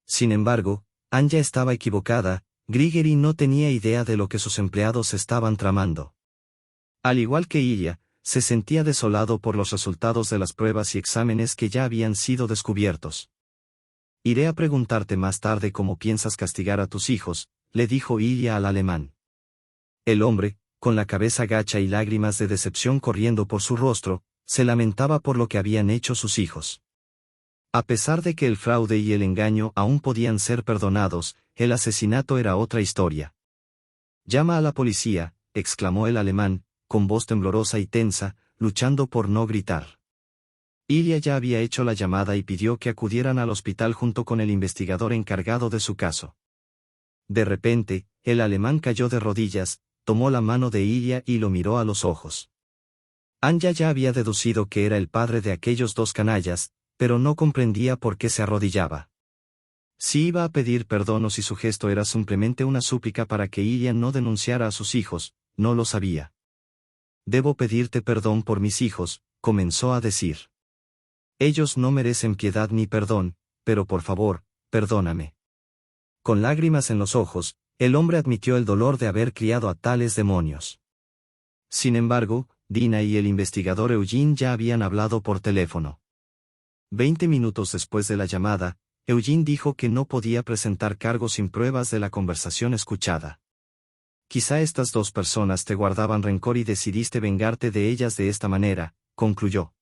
Sin embargo, Anja estaba equivocada, Grigori no tenía idea de lo que sus empleados estaban tramando. Al igual que Ilya, se sentía desolado por los resultados de las pruebas y exámenes que ya habían sido descubiertos. Iré a preguntarte más tarde cómo piensas castigar a tus hijos, le dijo Ilya al alemán. El hombre, con la cabeza gacha y lágrimas de decepción corriendo por su rostro, se lamentaba por lo que habían hecho sus hijos. A pesar de que el fraude y el engaño aún podían ser perdonados, el asesinato era otra historia. Llama a la policía, exclamó el alemán, con voz temblorosa y tensa, luchando por no gritar. Ilya ya había hecho la llamada y pidió que acudieran al hospital junto con el investigador encargado de su caso. De repente, el alemán cayó de rodillas, tomó la mano de Ilya y lo miró a los ojos. Anja ya había deducido que era el padre de aquellos dos canallas, pero no comprendía por qué se arrodillaba. Si iba a pedir perdón o si su gesto era simplemente una súplica para que Ilya no denunciara a sus hijos, no lo sabía. Debo pedirte perdón por mis hijos, comenzó a decir. Ellos no merecen piedad ni perdón, pero por favor, perdóname. Con lágrimas en los ojos, el hombre admitió el dolor de haber criado a tales demonios. Sin embargo, Dina y el investigador Eugene ya habían hablado por teléfono. 20 minutos después de la llamada, Eugene dijo que no podía presentar cargos sin pruebas de la conversación escuchada. Quizá estas dos personas te guardaban rencor y decidiste vengarte de ellas de esta manera, concluyó.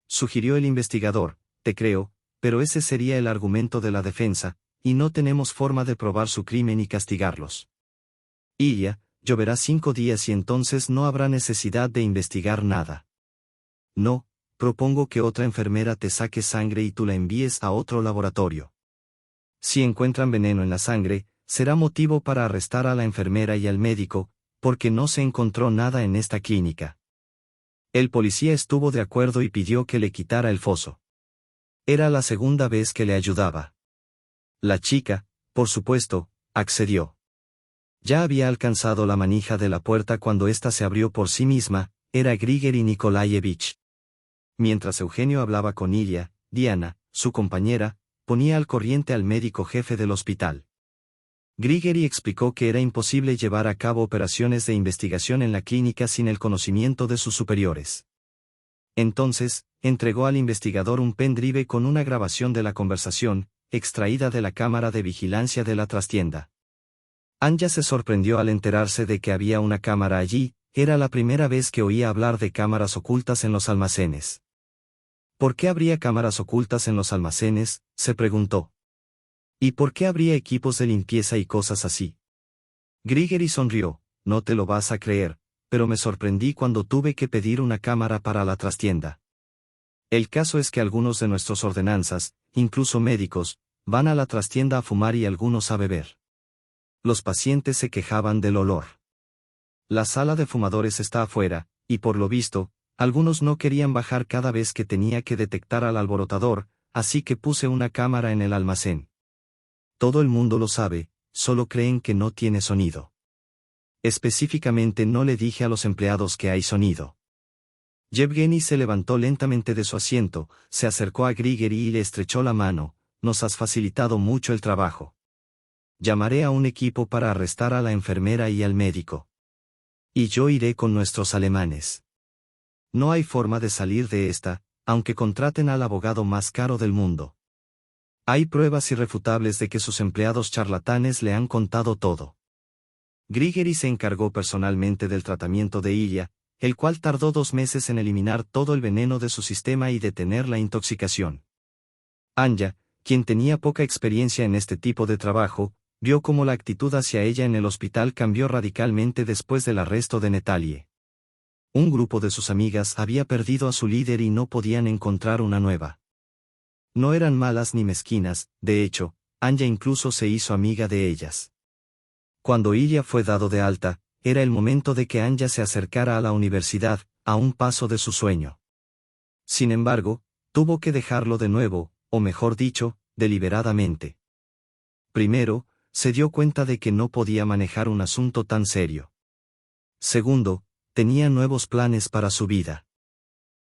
Sugirió el investigador, te creo, pero ese sería el argumento de la defensa, y no tenemos forma de probar su crimen y castigarlos. Ilya, lloverá 5 días y entonces no habrá necesidad de investigar nada. No, propongo que otra enfermera te saque sangre y tú la envíes a otro laboratorio. Si encuentran veneno en la sangre, será motivo para arrestar a la enfermera y al médico, porque no se encontró nada en esta clínica. El policía estuvo de acuerdo y pidió que le quitara el foso. Era la segunda vez que le ayudaba. La chica, por supuesto, accedió. Ya había alcanzado la manija de la puerta cuando ésta se abrió por sí misma, era Grigori Nikolaevich. Mientras Eugenio hablaba con Ilya, Diana, su compañera, ponía al corriente al médico jefe del hospital. Grigori explicó que era imposible llevar a cabo operaciones de investigación en la clínica sin el conocimiento de sus superiores. Entonces, entregó al investigador un pendrive con una grabación de la conversación, extraída de la cámara de vigilancia de la trastienda. Anja se sorprendió al enterarse de que había una cámara allí, era la primera vez que oía hablar de cámaras ocultas en los almacenes. ¿Por qué habría cámaras ocultas en los almacenes?, se preguntó. ¿Y por qué habría equipos de limpieza y cosas así? Grigori sonrió, no te lo vas a creer, pero me sorprendí cuando tuve que pedir una cámara para la trastienda. El caso es que algunos de nuestros ordenanzas, incluso médicos, van a la trastienda a fumar y algunos a beber. Los pacientes se quejaban del olor. La sala de fumadores está afuera, y por lo visto, algunos no querían bajar cada vez que tenía que detectar al alborotador, así que puse una cámara en el almacén. Todo el mundo lo sabe, solo creen que no tiene sonido. Específicamente no le dije a los empleados que hay sonido. Yevgeny se levantó lentamente de su asiento, se acercó a Grigori y le estrechó la mano, nos has facilitado mucho el trabajo. Llamaré a un equipo para arrestar a la enfermera y al médico. Y yo iré con nuestros alemanes. No hay forma de salir de esta, aunque contraten al abogado más caro del mundo. Hay pruebas irrefutables de que sus empleados charlatanes le han contado todo. Grigeri se encargó personalmente del tratamiento de Ilya, el cual tardó 2 meses en eliminar todo el veneno de su sistema y detener la intoxicación. Anya, quien tenía poca experiencia en este tipo de trabajo, vio cómo la actitud hacia ella en el hospital cambió radicalmente después del arresto de Natalie. Un grupo de sus amigas había perdido a su líder y no podían encontrar una nueva. No eran malas ni mezquinas, de hecho, Anya incluso se hizo amiga de ellas. Cuando Ilya fue dado de alta, era el momento de que Anya se acercara a la universidad, a un paso de su sueño. Sin embargo, tuvo que dejarlo de nuevo, o mejor dicho, deliberadamente. Primero, se dio cuenta de que no podía manejar un asunto tan serio. Segundo, tenía nuevos planes para su vida.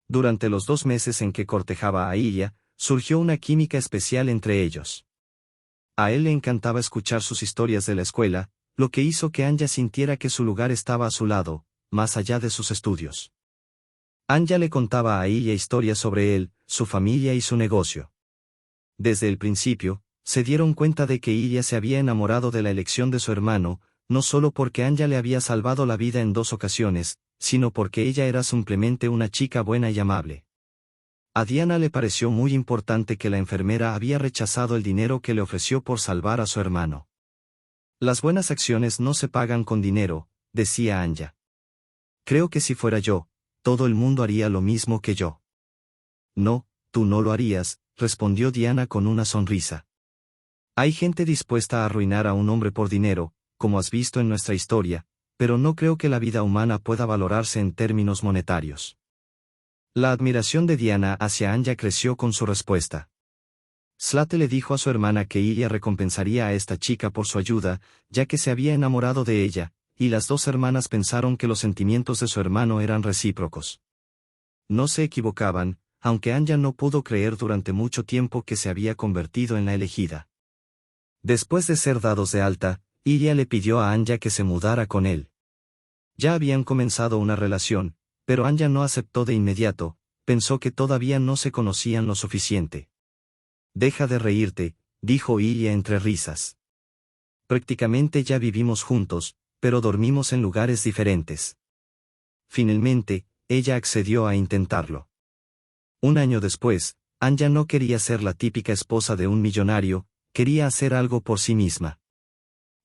Durante los 2 meses en que cortejaba a Ilya, surgió una química especial entre ellos. A él le encantaba escuchar sus historias de la escuela, lo que hizo que Anya sintiera que su lugar estaba a su lado, más allá de sus estudios. Anya le contaba a Ilya historias sobre él, su familia y su negocio. Desde el principio, se dieron cuenta de que Ilya se había enamorado de la elección de su hermano, no solo porque Anya le había salvado la vida en 2 ocasiones, sino porque ella era simplemente una chica buena y amable. A Diana le pareció muy importante que la enfermera había rechazado el dinero que le ofreció por salvar a su hermano. Las buenas acciones no se pagan con dinero, decía Anya. Creo que si fuera yo, todo el mundo haría lo mismo que yo. No, tú no lo harías, respondió Diana con una sonrisa. Hay gente dispuesta a arruinar a un hombre por dinero, como has visto en nuestra historia, pero no creo que la vida humana pueda valorarse en términos monetarios. La admiración de Diana hacia Anya creció con su respuesta. Slate le dijo a su hermana que Ilya recompensaría a esta chica por su ayuda, ya que se había enamorado de ella, y las 2 hermanas pensaron que los sentimientos de su hermano eran recíprocos. No se equivocaban, aunque Anya no pudo creer durante mucho tiempo que se había convertido en la elegida. Después de ser dados de alta, Ilya le pidió a Anya que se mudara con él. Ya habían comenzado una relación, pero Anya no aceptó de inmediato, pensó que todavía no se conocían lo suficiente. Deja de reírte, dijo Ilya entre risas. Prácticamente ya vivimos juntos, pero dormimos en lugares diferentes. Finalmente, ella accedió a intentarlo. 1 año después, Anya no quería ser la típica esposa de un millonario, quería hacer algo por sí misma.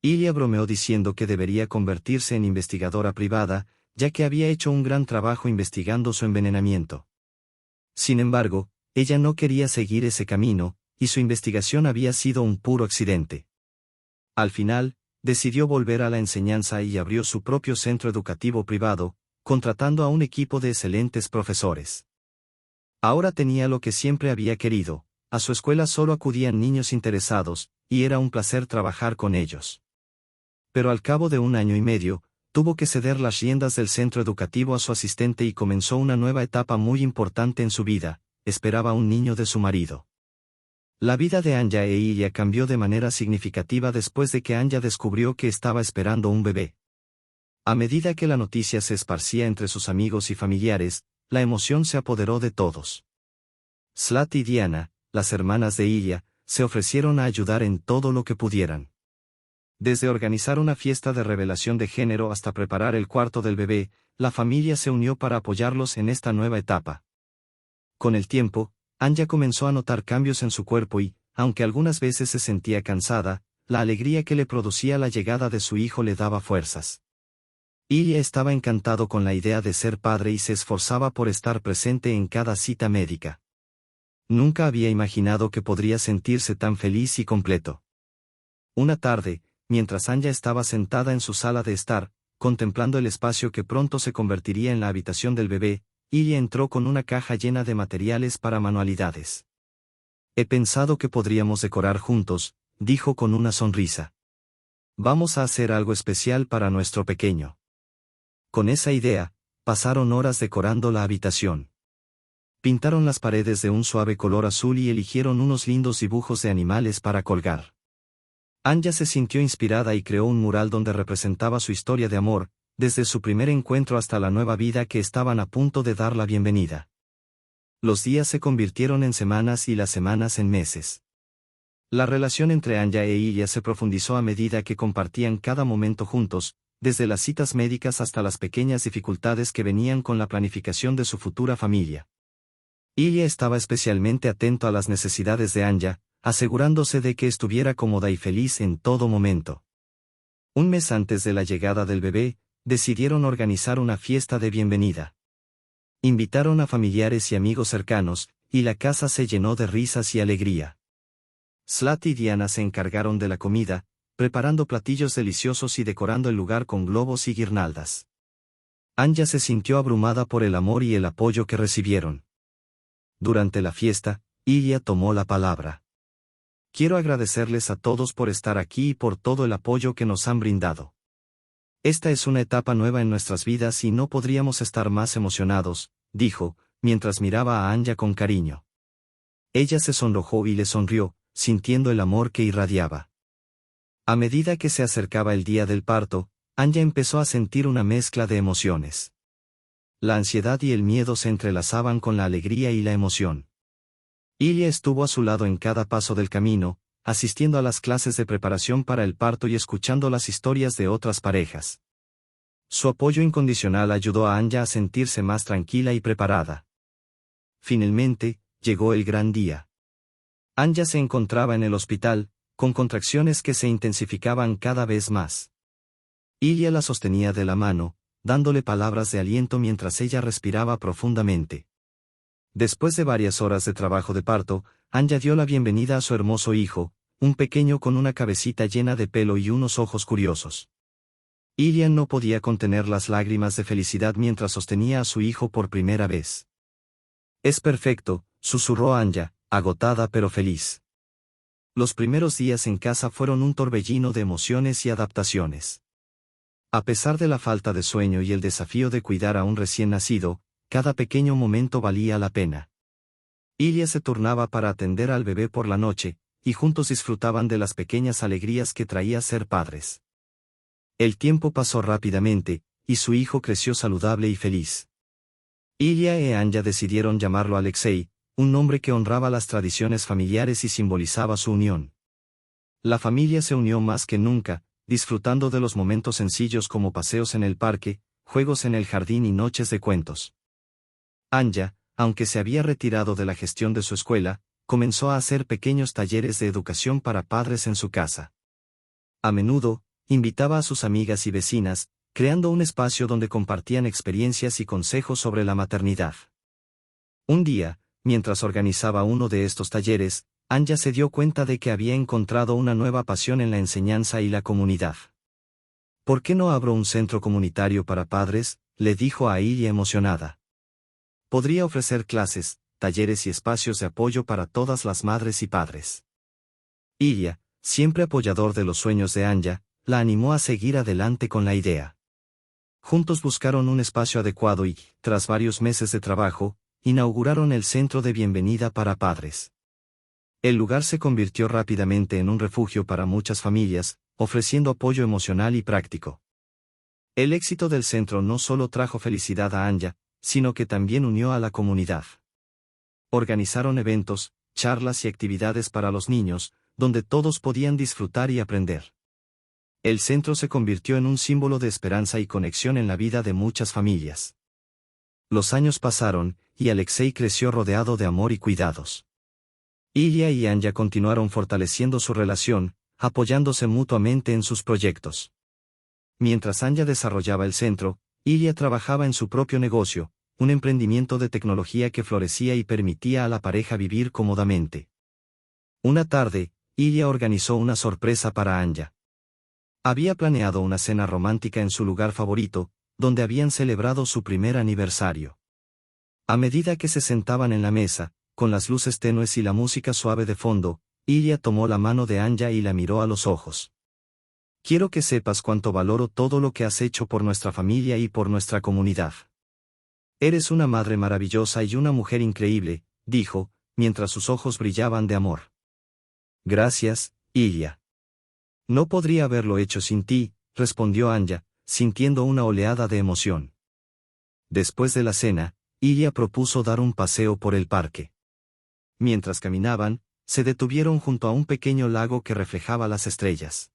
Ilya bromeó diciendo que debería convertirse en investigadora privada, ya que había hecho un gran trabajo investigando su envenenamiento. Sin embargo, ella no quería seguir ese camino, y su investigación había sido un puro accidente. Al final, decidió volver a la enseñanza y abrió su propio centro educativo privado, contratando a un equipo de excelentes profesores. Ahora tenía lo que siempre había querido, a su escuela solo acudían niños interesados, y era un placer trabajar con ellos. Pero al cabo de 1 año y medio, tuvo que ceder las riendas del centro educativo a su asistente y comenzó una nueva etapa muy importante en su vida, esperaba un niño de su marido. La vida de Anya e Ilya cambió de manera significativa después de que Anya descubrió que estaba esperando un bebé. A medida que la noticia se esparcía entre sus amigos y familiares, la emoción se apoderó de todos. Slate y Diana, las hermanas de Ilya, se ofrecieron a ayudar en todo lo que pudieran. Desde organizar una fiesta de revelación de género hasta preparar el cuarto del bebé, la familia se unió para apoyarlos en esta nueva etapa. Con el tiempo, Anya comenzó a notar cambios en su cuerpo y, aunque algunas veces se sentía cansada, la alegría que le producía la llegada de su hijo le daba fuerzas. Ilya estaba encantado con la idea de ser padre y se esforzaba por estar presente en cada cita médica. Nunca había imaginado que podría sentirse tan feliz y completo. Una tarde, mientras Anya estaba sentada en su sala de estar, contemplando el espacio que pronto se convertiría en la habitación del bebé, Ilya entró con una caja llena de materiales para manualidades. He pensado que podríamos decorar juntos, dijo con una sonrisa. Vamos a hacer algo especial para nuestro pequeño. Con esa idea, pasaron horas decorando la habitación. Pintaron las paredes de un suave color azul y eligieron unos lindos dibujos de animales para colgar. Anya se sintió inspirada y creó un mural donde representaba su historia de amor, desde su primer encuentro hasta la nueva vida que estaban a punto de dar la bienvenida. Los días se convirtieron en semanas y las semanas en meses. La relación entre Anya e Ilya se profundizó a medida que compartían cada momento juntos, desde las citas médicas hasta las pequeñas dificultades que venían con la planificación de su futura familia. Ilya estaba especialmente atento a las necesidades de Anya, asegurándose de que estuviera cómoda y feliz en todo momento. Un mes antes de la llegada del bebé, decidieron organizar una fiesta de bienvenida. Invitaron a familiares y amigos cercanos, y la casa se llenó de risas y alegría. Slat y Diana se encargaron de la comida, preparando platillos deliciosos y decorando el lugar con globos y guirnaldas. Anya se sintió abrumada por el amor y el apoyo que recibieron. Durante la fiesta, Ilya tomó la palabra. Quiero agradecerles a todos por estar aquí y por todo el apoyo que nos han brindado. Esta es una etapa nueva en nuestras vidas y no podríamos estar más emocionados, dijo, mientras miraba a Anya con cariño. Ella se sonrojó y le sonrió, sintiendo el amor que irradiaba. A medida que se acercaba el día del parto, Anya empezó a sentir una mezcla de emociones. La ansiedad y el miedo se entrelazaban con la alegría y la emoción. Ilya estuvo a su lado en cada paso del camino, asistiendo a las clases de preparación para el parto y escuchando las historias de otras parejas. Su apoyo incondicional ayudó a Anya a sentirse más tranquila y preparada. Finalmente, llegó el gran día. Anya se encontraba en el hospital, con contracciones que se intensificaban cada vez más. Ilya la sostenía de la mano, dándole palabras de aliento mientras ella respiraba profundamente. Después de varias horas de trabajo de parto, Anya dio la bienvenida a su hermoso hijo, un pequeño con una cabecita llena de pelo y unos ojos curiosos. Ilya no podía contener las lágrimas de felicidad mientras sostenía a su hijo por primera vez. Es perfecto, susurró Anya, agotada pero feliz. Los primeros días en casa fueron un torbellino de emociones y adaptaciones. A pesar de la falta de sueño y el desafío de cuidar a un recién nacido, cada pequeño momento valía la pena. Ilya se turnaba para atender al bebé por la noche, y juntos disfrutaban de las pequeñas alegrías que traía ser padres. El tiempo pasó rápidamente, y su hijo creció saludable y feliz. Ilya y Anya decidieron llamarlo Alexei, un nombre que honraba las tradiciones familiares y simbolizaba su unión. La familia se unió más que nunca, disfrutando de los momentos sencillos como paseos en el parque, juegos en el jardín y noches de cuentos. Anya, aunque se había retirado de la gestión de su escuela, comenzó a hacer pequeños talleres de educación para padres en su casa. A menudo, invitaba a sus amigas y vecinas, creando un espacio donde compartían experiencias y consejos sobre la maternidad. Un día, mientras organizaba uno de estos talleres, Anya se dio cuenta de que había encontrado una nueva pasión en la enseñanza y la comunidad. ¿Por qué no abro un centro comunitario para padres?, le dijo a Ilya emocionada. Podría ofrecer clases, talleres y espacios de apoyo para todas las madres y padres. Ilya, siempre apoyador de los sueños de Anya, la animó a seguir adelante con la idea. Juntos buscaron un espacio adecuado y, tras varios meses de trabajo, inauguraron el Centro de Bienvenida para Padres. El lugar se convirtió rápidamente en un refugio para muchas familias, ofreciendo apoyo emocional y práctico. El éxito del centro no solo trajo felicidad a Anya, sino que también unió a la comunidad. Organizaron eventos, charlas y actividades para los niños, donde todos podían disfrutar y aprender. El centro se convirtió en un símbolo de esperanza y conexión en la vida de muchas familias. Los años pasaron, y Alexei creció rodeado de amor y cuidados. Ilya y Anya continuaron fortaleciendo su relación, apoyándose mutuamente en sus proyectos. Mientras Anya desarrollaba el centro, Ilya trabajaba en su propio negocio, un emprendimiento de tecnología que florecía y permitía a la pareja vivir cómodamente. Una tarde, Ilya organizó una sorpresa para Anya. Había planeado una cena romántica en su lugar favorito, donde habían celebrado su primer aniversario. A medida que se sentaban en la mesa, con las luces tenues y la música suave de fondo, Ilya tomó la mano de Anya y la miró a los ojos. Quiero que sepas cuánto valoro todo lo que has hecho por nuestra familia y por nuestra comunidad. Eres una madre maravillosa y una mujer increíble, dijo, mientras sus ojos brillaban de amor. Gracias, Ilya. No podría haberlo hecho sin ti, respondió Anya, sintiendo una oleada de emoción. Después de la cena, Ilya propuso dar un paseo por el parque. Mientras caminaban, se detuvieron junto a un pequeño lago que reflejaba las estrellas.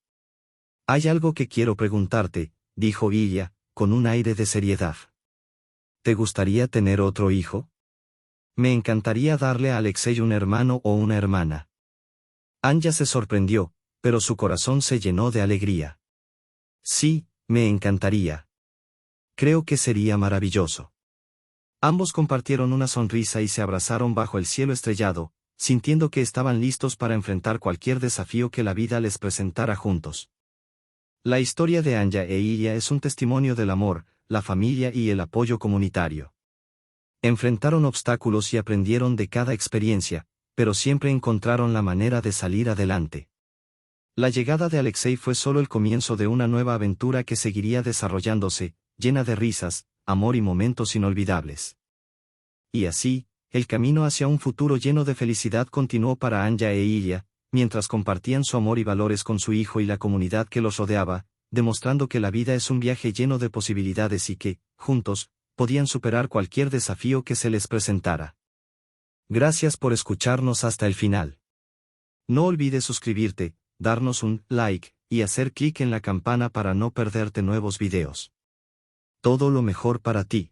«Hay algo que quiero preguntarte», dijo Ilya, con un aire de seriedad. «¿Te gustaría tener otro hijo? Me encantaría darle a Alexei un hermano o una hermana». Anya se sorprendió, pero su corazón se llenó de alegría. «Sí, me encantaría. Creo que sería maravilloso». Ambos compartieron una sonrisa y se abrazaron bajo el cielo estrellado, sintiendo que estaban listos para enfrentar cualquier desafío que la vida les presentara juntos. La historia de Anya e Ilya es un testimonio del amor, la familia y el apoyo comunitario. Enfrentaron obstáculos y aprendieron de cada experiencia, pero siempre encontraron la manera de salir adelante. La llegada de Alexei fue solo el comienzo de una nueva aventura que seguiría desarrollándose, llena de risas, amor y momentos inolvidables. Y así, el camino hacia un futuro lleno de felicidad continuó para Anya e Ilya, mientras compartían su amor y valores con su hijo y la comunidad que los rodeaba, demostrando que la vida es un viaje lleno de posibilidades y que, juntos, podían superar cualquier desafío que se les presentara. Gracias por escucharnos hasta el final. No olvides suscribirte, darnos un like, y hacer clic en la campana para no perderte nuevos videos. Todo lo mejor para ti.